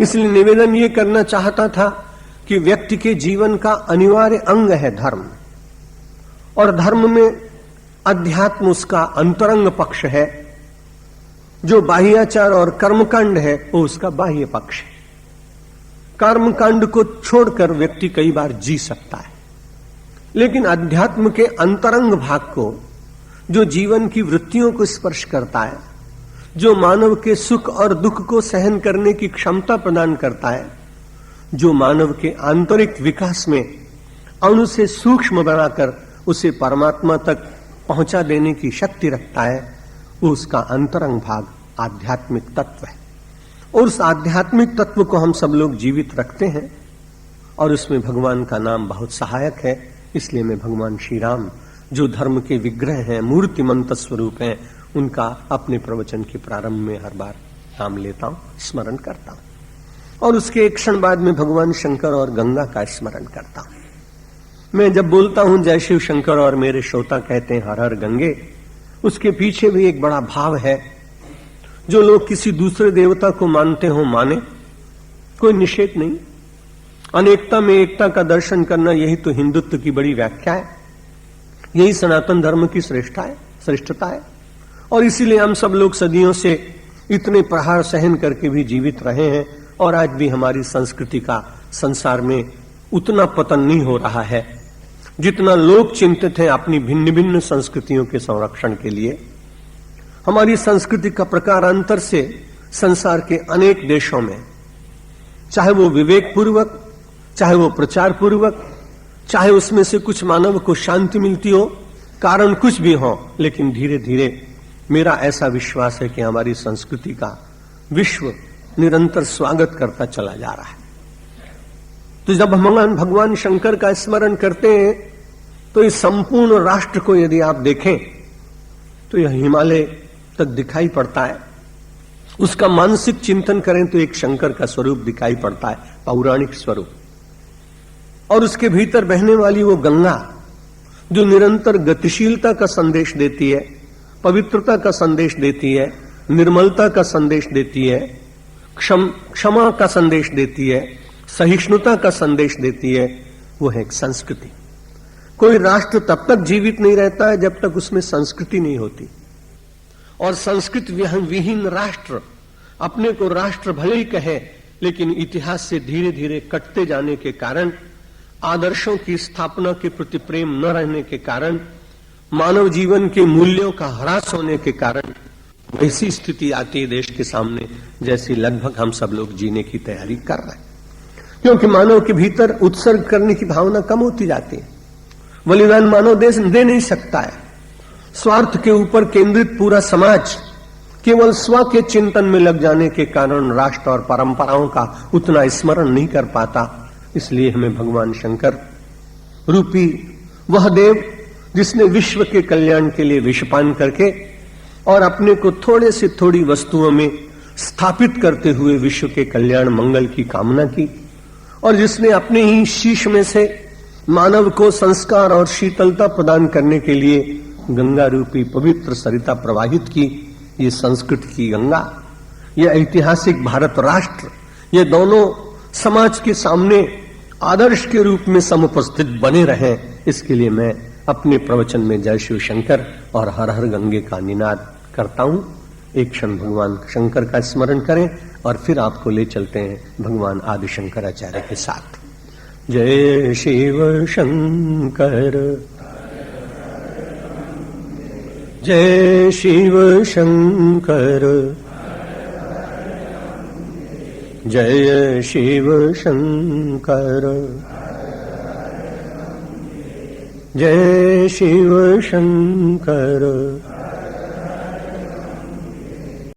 इसलिए निवेदन ये करना चाहता था कि व्यक्ति के जीवन का अनिवार्य अंग है धर्म, और धर्म में अध्यात्म उसका अंतरंग पक्ष है, जो बाह्याचार और कर्मकांड है वो उसका बाह्य पक्ष है। कर्मकांड को छोड़कर व्यक्ति कई बार जी सकता है, लेकिन अध्यात्म के अंतरंग भाग को, जो जीवन की वृत्तियों को स्पर्श करता है, जो मानव के सुख और दुख को सहन करने की क्षमता प्रदान करता है, जो मानव के आंतरिक विकास में अणु से सूक्ष्म बनाकर उसे परमात्मा तक पहुंचा देने की शक्ति रखता है, वो उसका अंतरंग भाग आध्यात्मिक तत्व है। और उस आध्यात्मिक तत्व को हम सब लोग जीवित रखते हैं, और उसमें भगवान का नाम बहुत सहायक है। इसलिए मैं भगवान श्री राम, जो धर्म के विग्रह हैं, मूर्तिमंत स्वरूप हैं, उनका अपने प्रवचन के प्रारंभ में हर बार नाम लेता हूं, स्मरण करता हूं, और उसके एक क्षण बाद में भगवान शंकर और गंगा का स्मरण करता हूं। मैं जब बोलता हूं जय शिव शंकर और मेरे श्रोता कहते हैं हर हर गंगे, उसके पीछे भी एक बड़ा भाव है। जो लोग किसी दूसरे देवता को मानते हो माने, कोई निषेध नहीं। अनेकता में एकता का दर्शन करना, यही तो हिंदुत्व की बड़ी व्याख्या है, यही सनातन धर्म की श्रेष्ठता है। और इसीलिए हम सब लोग सदियों से इतने प्रहार सहन करके भी जीवित रहे हैं, और आज भी हमारी संस्कृति का संसार में उतना पतन नहीं हो रहा है जितना लोग चिंतित हैं अपनी भिन्न भिन्न संस्कृतियों के संरक्षण के लिए। हमारी संस्कृति का प्रकारांतर से संसार के अनेक देशों में, चाहे वो विवेक पूर्वक, चाहे वो प्रचार पूर्वक, चाहे उसमें से कुछ मानव को शांति मिलती हो, कारण कुछ भी हो, लेकिन धीरे धीरे मेरा ऐसा विश्वास है कि हमारी संस्कृति का विश्व निरंतर स्वागत करता चला जा रहा है। तो जब हम भगवान शंकर का स्मरण करते हैं, तो इस संपूर्ण राष्ट्र को यदि आप देखें तो यह हिमालय तक दिखाई पड़ता है। उसका मानसिक चिंतन करें तो एक शंकर का स्वरूप दिखाई पड़ता है, पौराणिक स्वरूप। और उसके भीतर बहने वाली वो गंगा, जो निरंतर गतिशीलता का संदेश देती है, पवित्रता का संदेश देती है, निर्मलता का संदेश देती है, क्षमा का संदेश देती है, सहिष्णुता का संदेश देती है, वो है एक संस्कृति। कोई राष्ट्र तब तक जीवित नहीं रहता है जब तक उसमें संस्कृति नहीं होती। और संस्कृत विहीन राष्ट्र अपने को राष्ट्र भले ही कहे, लेकिन इतिहास से धीरे धीरे कटते जाने के कारण, आदर्शों की स्थापना के प्रति प्रेम न रहने के कारण, मानव जीवन के मूल्यों का ह्रास होने के कारण वैसी स्थिति आती है देश के सामने जैसी लगभग हम सब लोग जीने की तैयारी कर रहे हैं। क्योंकि मानव के भीतर उत्सर्ग करने की भावना कम होती जाती है। बलिदान मानव देश दे नहीं सकता है। स्वार्थ के ऊपर केंद्रित पूरा समाज केवल स्व के चिंतन में लग जाने के कारण राष्ट्र और परंपराओं का उतना स्मरण नहीं कर पाता। इसलिए हमें भगवान शंकर रूपी वह देव, जिसने विश्व के कल्याण के लिए विषपान करके और अपने को थोड़े से थोड़ी वस्तुओं में स्थापित करते हुए विश्व के कल्याण मंगल की कामना की, और जिसने अपने ही शीश में से मानव को संस्कार और शीतलता प्रदान करने के लिए गंगा रूपी पवित्र सरिता प्रवाहित की। ये संस्कृत की गंगा, यह ऐतिहासिक भारत राष्ट्र, ये दोनों समाज के सामने आदर्श के रूप में समुपस्थित बने रहें, इसके लिए मैं अपने प्रवचन में जय शिव शंकर और हर हर गंगे का निनाद करता हूं। एक क्षण भगवान शंकर का स्मरण करें और फिर आपको ले चलते हैं भगवान आदि शंकराचार्य के साथ। जय शिव शंकर, जय शिव शंकर, जय शिव शंकर, जय शिव शंकर।